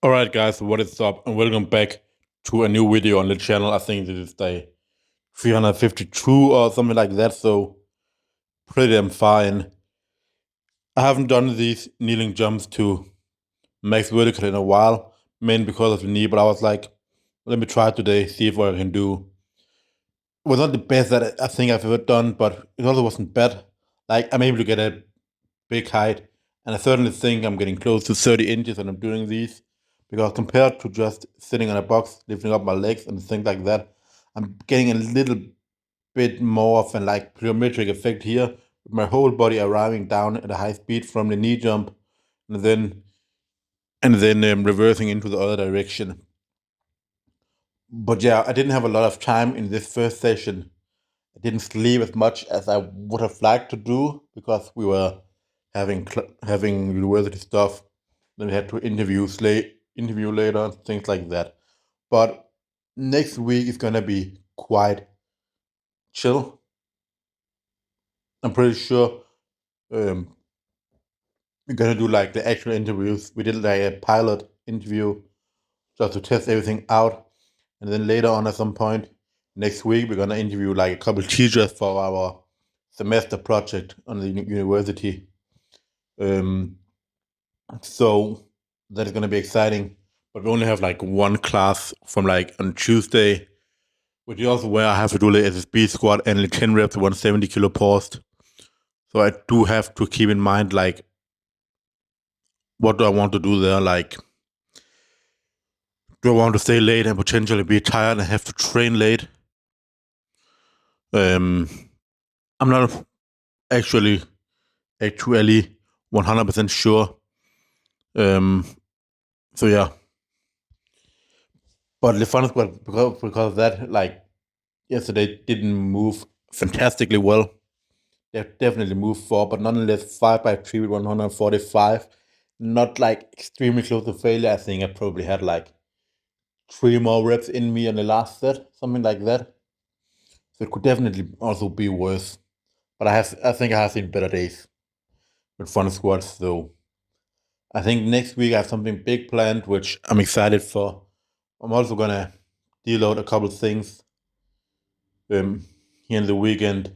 Alright guys, what is up and welcome back to a new video on the channel. I think this is day 352 or something like that, so pretty damn fine. I haven't done these kneeling jumps to max vertical in a while, mainly because of the knee, but I was like, let me try today, see if what I can do. It was not the best that I think I've ever done, but it also wasn't bad. Like, I'm able to get a big height, and I certainly think I'm getting close to 30 inches when I'm doing these, because compared to just sitting on a box, lifting up my legs and things like that, I'm getting a little bit more of an like plyometric effect here, with my whole body arriving down at a high speed from the knee jump, and then reversing into the other direction. But yeah, I didn't have a lot of time in this first session. I didn't sleep as much as I would have liked to do because we were having university stuff. Then we had to interview later, and things like that. But next week is gonna be quite chill. I'm pretty sure um, we're gonna do like the actual interviews. We did like a pilot interview just to test everything out, and then later on at some point next week we're gonna interview like a couple teachers for our semester project on the university. Um, so that is gonna be exciting. But we only have like one class from like on Tuesday, which is also where I have to do the SSB squat and the 10 reps, 170 kilo post. So I do have to keep in mind like what do I want to do there? Like, do I want to stay late and potentially be tired and have to train late? I'm not actually 100% sure. So yeah. But the fun is because of that, like yesterday didn't move fantastically well. They definitely moved forward, but nonetheless 5x3 with 145. Not like extremely close to failure. I think I probably had like 3 more reps in me on the last set, something like that. So it could definitely also be worse. But I think I have seen better days with front squats. So I think next week I have something big planned, which I'm excited for. I'm also gonna deload a couple things um, here in the weekend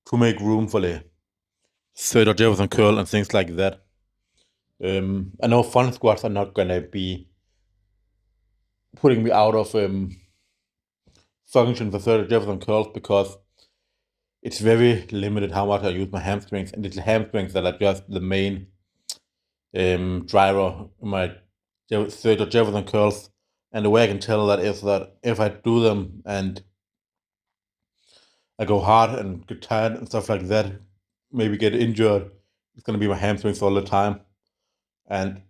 to make room for the Söder Jefferson curl and things like that. I know front squats are not gonna be putting me out of function for Söder Jefferson curls because it's very limited how much I use my hamstrings, and it's the hamstrings that are just the main driver in my Söder Jefferson curls. And the way I can tell that is that if I do them and I go hard and get tired and stuff like that, maybe get injured, it's gonna be my hamstrings all the time. And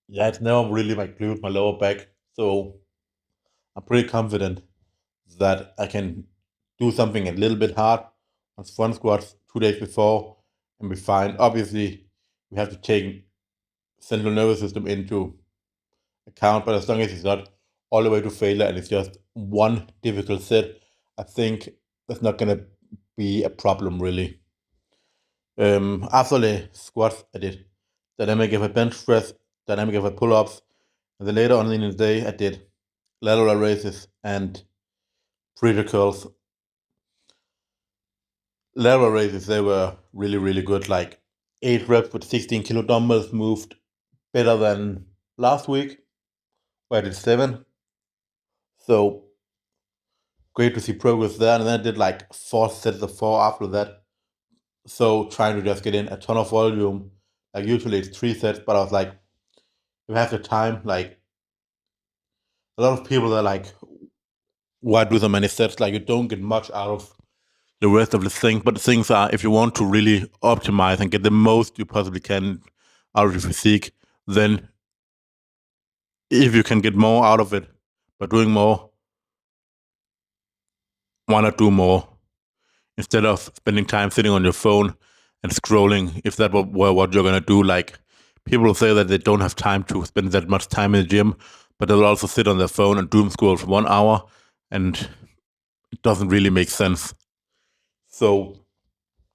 yeah, it's never really my glute, my lower back. So I'm pretty confident that I can do something a little bit hard on front squats 2 days before and be fine. Obviously, we have to take central nervous system into account, but as long as it's not all the way to failure and it's just one difficult set, I think that's not gonna be a problem really. After the squats, I did dynamic if bench press, dynamic if pull-ups, and then later on in the day, I did lateral raises and preacher curls. Lateral raises, they were really, really good. Like 8 reps with 16 kilo dumbbells moved better than last week, where I did 7. So great to see progress there. And then I did like 4 sets of 4 after that. So trying to just get in a ton of volume. Like usually it's 3 sets, but I was like, if I have the time, like a lot of people are like, why do so many sets? Like you don't get much out of the rest of the thing. But the things are, if you want to really optimize and get the most you possibly can out of your physique, then if you can get more out of it by doing more, why not do more? Instead of spending time sitting on your phone and scrolling, if that were what you're gonna do, like people say that they don't have time to spend that much time in the gym, but they'll also sit on their phone and doom scroll for 1 hour, and it doesn't really make sense. So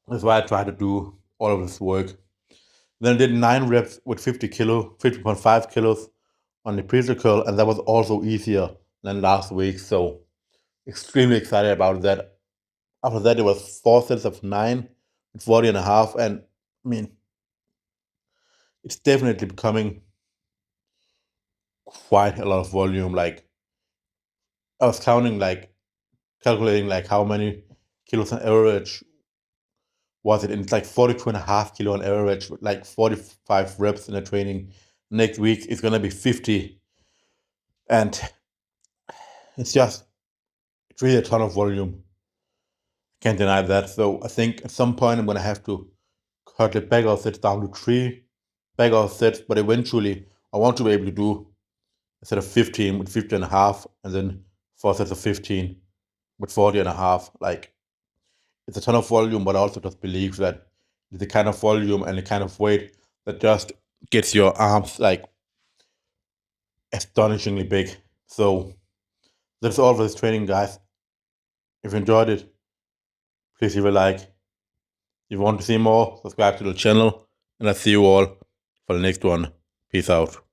that's why I try to do all of this work. Then I did 9 reps with 50 kilo, 50.5 kilos on the previous curl, and that was also easier than last week. So extremely excited about that. After that, it was 4 sets of 9 with 40.5, and I mean, it's definitely becoming quite a lot of volume. Like I was counting, like calculating, like how many kilos on average was it, and it's like 42.5 kilo on average with like 45 reps in the training. Next week it's gonna be 50, and it's really a ton of volume. Can't deny that. So I think at some point I'm gonna have to cut the back out sets down to 3 back out sets, but eventually I want to be able to do instead of 15 with 50.5, and then 4 sets of 15 with 40.5. Like it's a ton of volume, but I also just believe that the kind of volume and the kind of weight that just gets your arms like astonishingly big. So that's all for this training, guys. If you enjoyed it, please leave a like. If you want to see more, subscribe to the channel, and I'll see you all for the next one. Peace out.